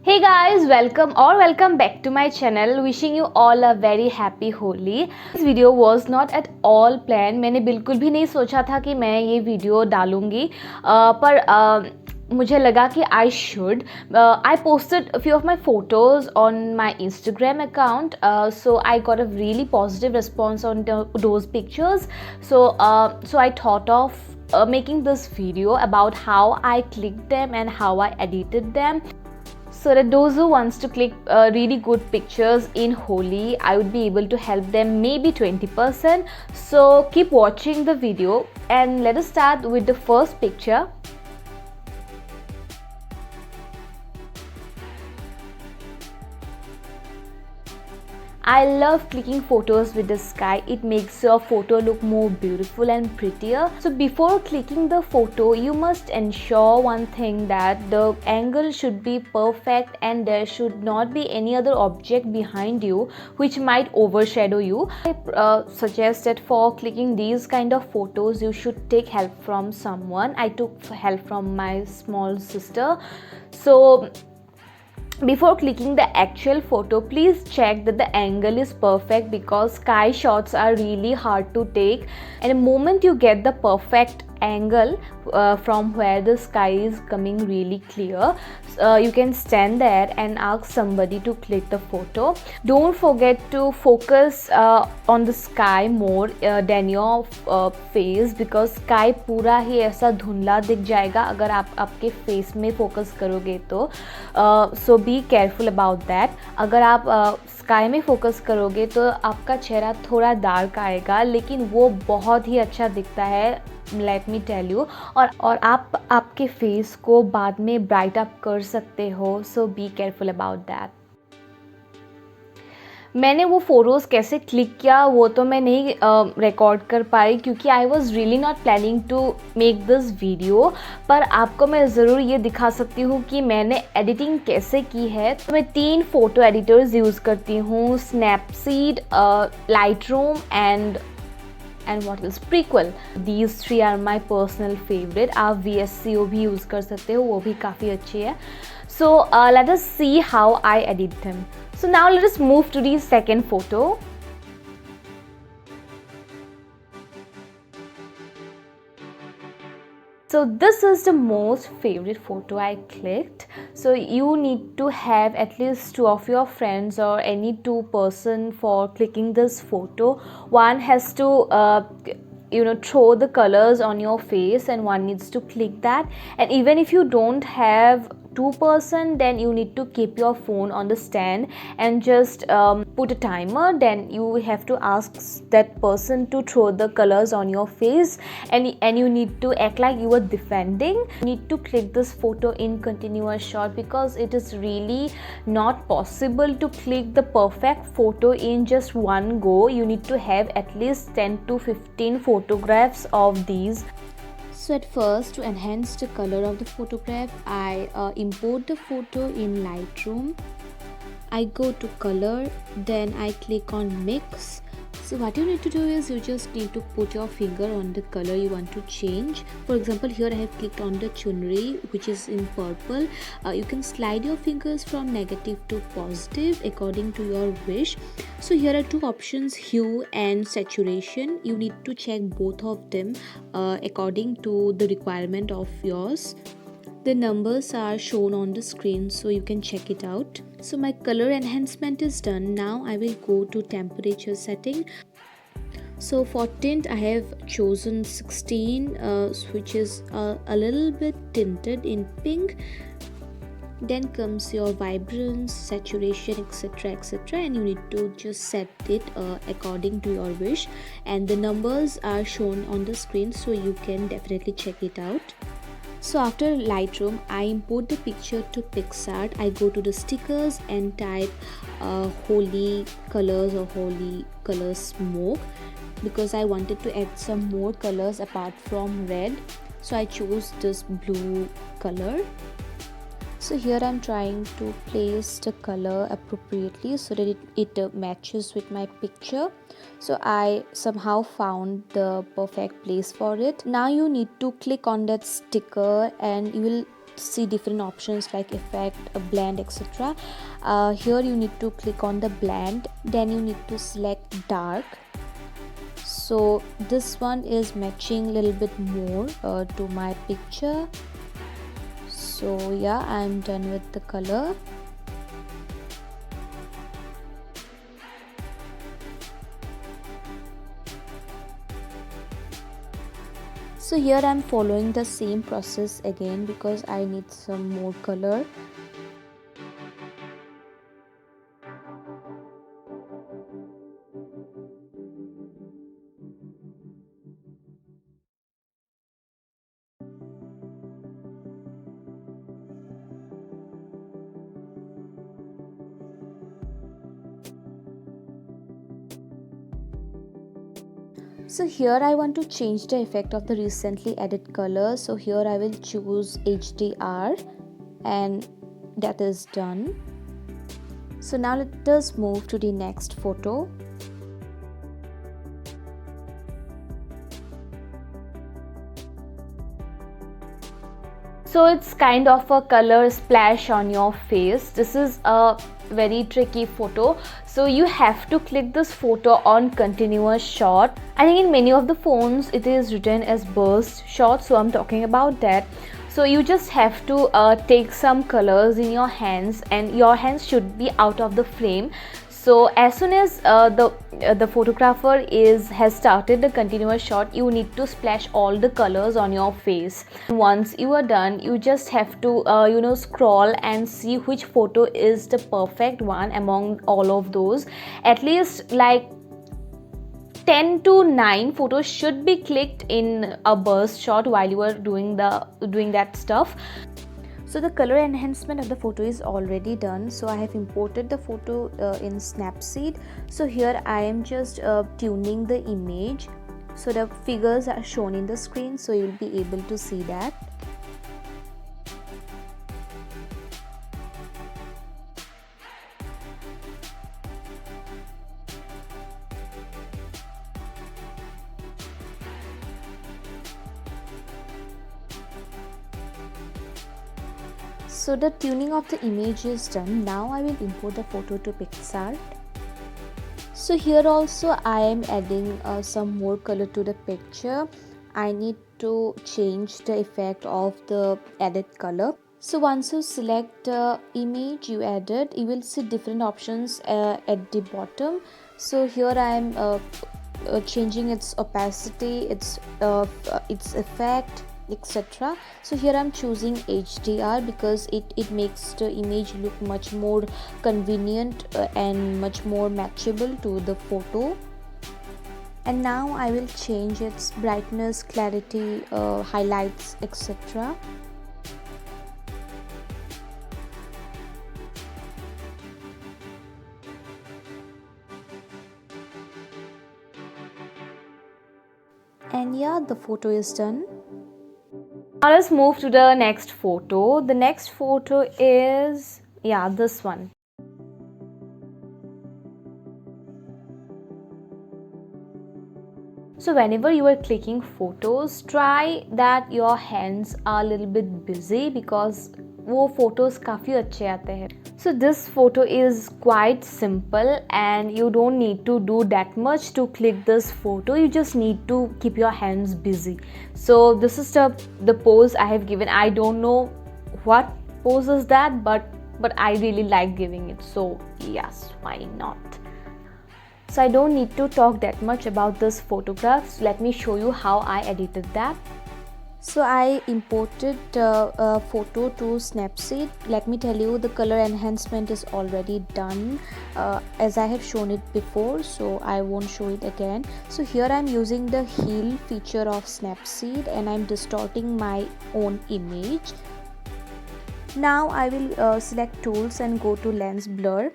Hey guys, welcome back to my channel. Wishing you all a very happy Holi. This video was not at all planned. मैंने बिल्कुल भी नहीं सोचा था कि मैं ये वीडियो डालूंगी पर मुझे लगा कि I should. I posted a few of my photos on my Instagram account, so I got a really positive response on those pictures. So I thought of making this video about how I clicked them and how I edited them. So that those who wants to click really good pictures in Holi, I would be able to help them maybe 20%. So keep watching the video and let us start with the first picture. I love clicking photos with the sky. It makes your photo look more beautiful and prettier. So before clicking the photo, you must ensure one thing, that the angle should be perfect and there should not be any other object behind you which might overshadow you. I suggest that for clicking these kind of photos, you should take help from someone. I took help from my small sister. So before clicking the actual photo, please check that the angle is perfect, because sky shots are really hard to take, and the moment you get the perfect angle from where the sky is coming really clear, you can stand there and ask somebody to click the photo. Don't forget to focus on the sky more than your face, because sky पूरा ही ऐसा धुंधला दिख जाएगा अगर आप आपके face में focus करोगे तो. सो बी केयरफुल अबाउट दैट. अगर आप स्काई में फोकस करोगे तो आपका चेहरा थोड़ा डार्क आएगा, लेकिन वो बहुत ही अच्छा दिखता है, लेट मी टेल यू. और आप आपके फेस को बाद में ब्राइट अप कर सकते हो. सो बी केयरफुल अबाउट दैट. मैंने वो फ़ोटोज़ कैसे क्लिक किया वो तो मैं नहीं रिकॉर्ड कर पाई, क्योंकि I was really not planning to make this video. पर आपको मैं ज़रूर ये दिखा सकती हूँ कि मैंने एडिटिंग कैसे की है. तो मैं 3 फ़ोटो एडिटर्स यूज़ करती हूँ: Snapseed, Lightroom and what else, Prequel. These 3 are my personal favorite. आप VSCO भी यूज़ कर सकते हो, वो भी काफ़ी अच्छी है. So let us see how I edit them. So now let us move to the second photo. So this is the most favorite photo I clicked. So you need to have at least 2 of your friends or any 2 person for clicking this photo. One has to throw the colors on your face, and one needs to click that. And even if you don't have 2 person, then you need to keep your phone on the stand and just put a timer. Then you have to ask that person to throw the colors on your face, and you need to act like you are defending. You need to click this photo in continuous shot, because it is really not possible to click the perfect photo in just one go. You need to have at least 10 to 15 photographs of these. So at first, to enhance the color of the photograph, I import the photo in Lightroom. I go to color, then I click on mix. So what you need to do is you just need to put your finger on the color you want to change. For example, here I have clicked on the chunri, which is in purple. You can slide your fingers from negative to positive according to your wish. So here are 2 options, hue and saturation. You need to check both of them according to the requirement of yours. The numbers are shown on the screen, so you can check it out. So my color enhancement is done. Now I will go to temperature setting. So for tint, I have chosen 16, which is a little bit tinted in pink. Then comes your vibrance, saturation, etc., and you need to just set it according to your wish. And the numbers are shown on the screen, so you can definitely check it out. So after Lightroom, I import the picture to PicsArt. I go to the stickers and type Holi colors or Holi color smoke, because I wanted to add some more colors apart from red. So I chose this blue color. So here I'm trying to place the color appropriately so that it matches with my picture. So I somehow found the perfect place for it. Now you need to click on that sticker and you will see different options like effect, a blend, etc. Here you need to click on the blend, then you need to select dark. So this one is matching a little bit more to my picture. So yeah, I'm done with the color. So here I'm following the same process again because I need some more color. So here I want to change the effect of the recently added color. So here I will choose HDR, and that is done. So now let us move to the next photo. So it's kind of a color splash on your face. This is a very tricky photo, so you have to click this photo on continuous shot. I think in many of the phones it is written as burst shot, so I'm talking about that. So you just have to take some colors in your hands, and your hands should be out of the frame. So as soon as the photographer has started the continuous shot, you need to splash all the colors on your face. Once you are done, you just have to scroll and see which photo is the perfect one among all of those. At least like 10 to 9 photos should be clicked in a burst shot while you are doing that stuff. So the color enhancement of the photo is already done. So I have imported the photo in Snapseed. So here I am just tuning the image. So the figures are shown in the screen, so you'll be able to see that. So the tuning of the image is done. Now I will import the photo to PicsArt. So here also I am adding some more color to the picture. I need to change the effect of the added color. So once you select the image you added, you will see different options at the bottom. So here I am changing its opacity, its effect, etc. So here I'm choosing HDR because it makes the image look much more convenient and much more matchable to the photo. And now I will change its brightness, clarity, highlights, etc. And yeah, the photo is done. Now let's move to the next photo. The next photo is, yeah, this one. So whenever you are clicking photos, try that your hands are a little bit busy because वो photos काफ़ी अच्छे आते हैं. So this photo is quite simple and you don't need to do that much to click this photo. You just need to keep your hands busy. So this is the pose I have given. I don't know what pose is that, but I really like giving it. So yes, why not? So I don't need to talk that much about this photograph. So let me show you how I edited that. So I imported a photo to Snapseed. Let me tell you, the color enhancement is already done as I have shown it before, so I won't show it again. So here I'm using the heal feature of Snapseed and I'm distorting my own image. Now I will select tools and go to lens blur,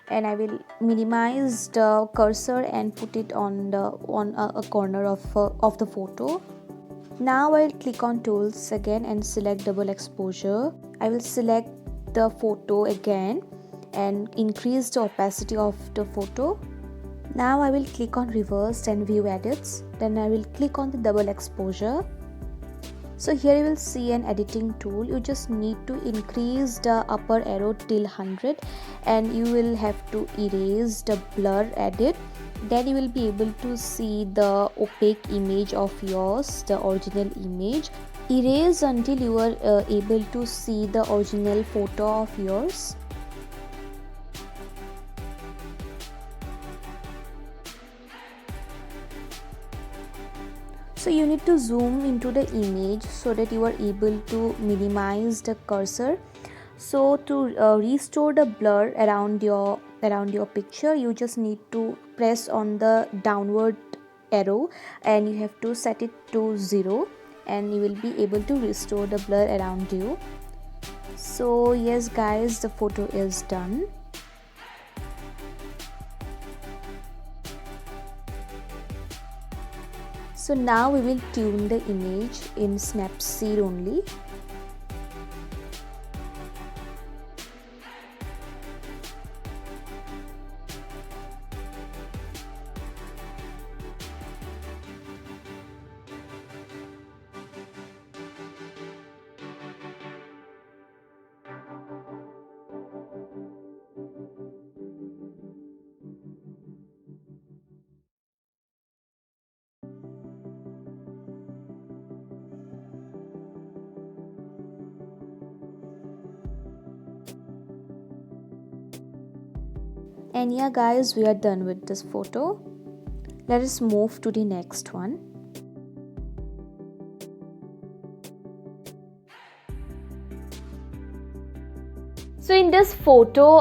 and I will minimize the cursor and put it on a corner of the photo. Now I'll click on tools again and select double exposure. I will select the photo again and increase the opacity of the photo. Now I will click on reversed and view edits. Then I will click on the double exposure. So here you will see an editing tool. You just need to increase the upper arrow till 100 and you will have to erase the blur edit. Then you will be able to see the opaque image of yours, the original image. Erase until you are able to see the original photo of yours. So you need to zoom into the image so that you are able to minimize the cursor. So to restore the blur around your picture, you just need to press on the downward arrow and you have to set it to 0 and you will be able to restore the blur around you. So yes guys, the photo is done. So now we will tune the image in Snapseed only. And yeah guys, we are done with this photo. Let us move to the next one. So in this photo,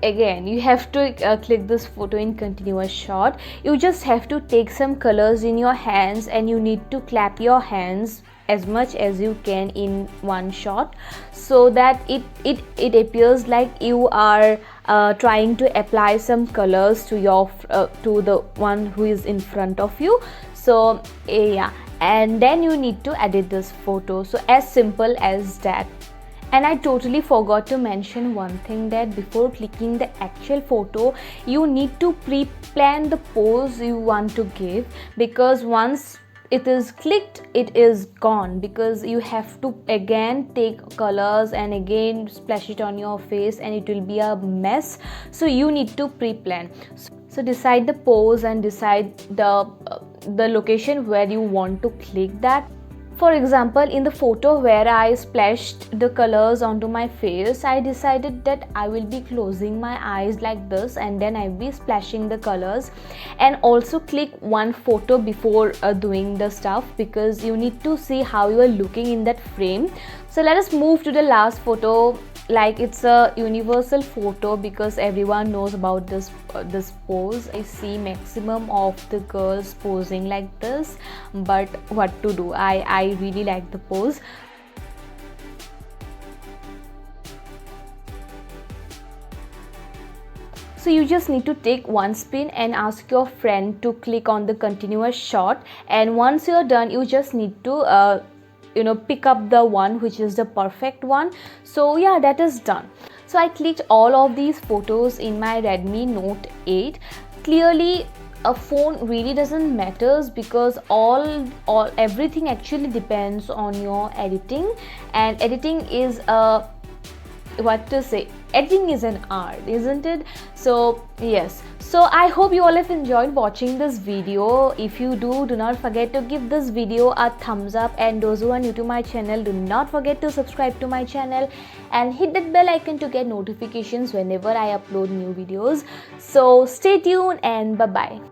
again you have to click this photo in continuous shot. You just have to take some colors in your hands and you need to clap your hands as much as you can in one shot so that it appears like you are trying to apply some colors to your to the one who is in front of you. So yeah, and then you need to edit this photo. So as simple as that. And I totally forgot to mention one thing, that before clicking the actual photo, you need to pre-plan the pose you want to give, because once it is clicked, it is gone, because you have to again take colors and again splash it on your face and it will be a mess. So you need to pre-plan. So decide the pose and decide the location where you want to click that. For example, in the photo where I splashed the colors onto my face, I decided that I will be closing my eyes like this and then I will be splashing the colors. And also click one photo before doing the stuff, because you need to see how you are looking in that frame. So let us move to the last photo. Like, it's a universal photo because everyone knows about this pose. I see maximum of the girls posing like this, but what to do, I really like the pose. So you just need to take one spin and ask your friend to click on the continuous shot, and once you're done, you just need to pick up the one which is the perfect one. So yeah, that is done. So I clicked all of these photos in my Redmi Note 8. Clearly a phone really doesn't matters, because everything actually depends on your editing, and editing is editing is an art, isn't it? So yes, so I hope you all have enjoyed watching this video. If you do not forget to give this video a thumbs up, and those who are new to my channel, do not forget to subscribe to my channel and hit that bell icon to get notifications whenever I upload new videos. So stay tuned and bye bye.